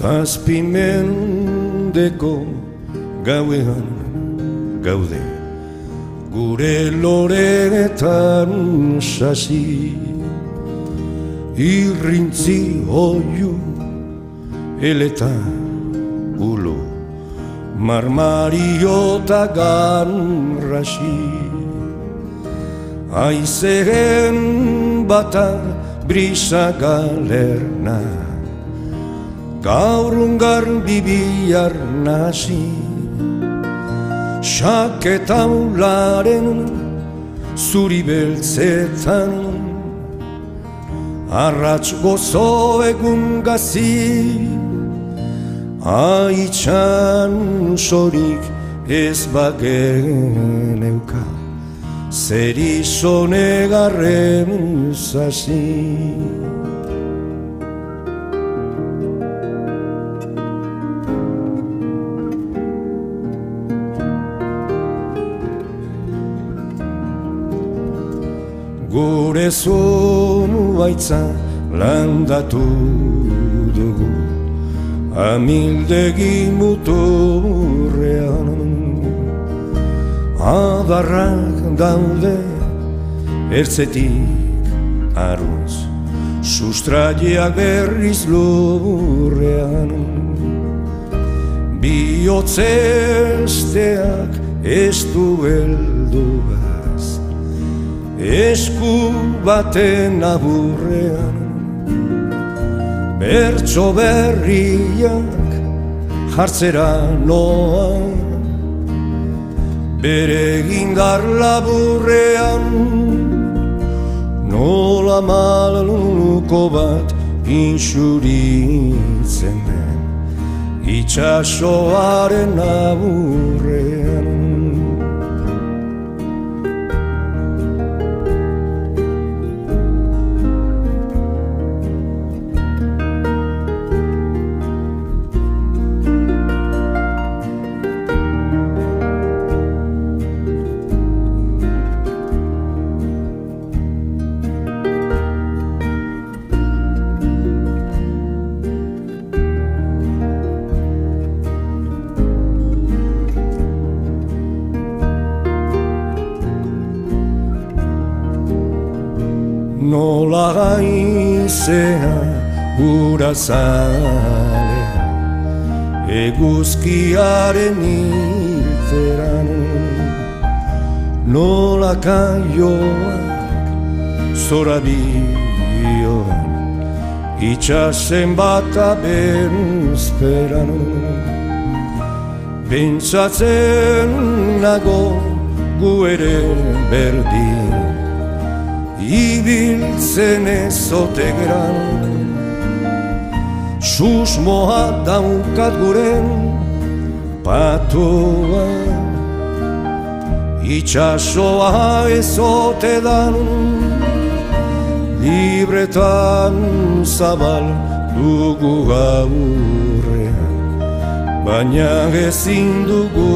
Zazpi mendeko gauean gaude, gure loreetan sasi, irrintzi oiu eleta ulo, marmariota ganrasi. Aizeen bata brisa galerna, gaur ungar bibihar nasi. Xaketa ularen zuri beltzetan, arrats gozo egun gazi. Aitxan sorik ez bageneuka, zer izonegarren zasi. Gure zonu baitza landatu dugu, amildegi muturrean. Adarrak daude ertzetik arruz, sustraiak berriz lurrean. Bihotzesteak ez du heldugaz, esku baten aburrean. Bertso berriak jartzera noa, bere gindar laburrean. Nola maluko bat insuritzen den, itxasoaren aburrean. Nola gaizea ura zalea, eguzkiaren hiltzeran. Nola kaioak zorabioan, itxasen bata bezperan. Pentsatzen nago gu ere berdin, ibiltzen ezote geran. Susmoa daukat guren patoa, itxasoa ezote dan. Libretan zabal dugu gaurrean, baina ezin dugu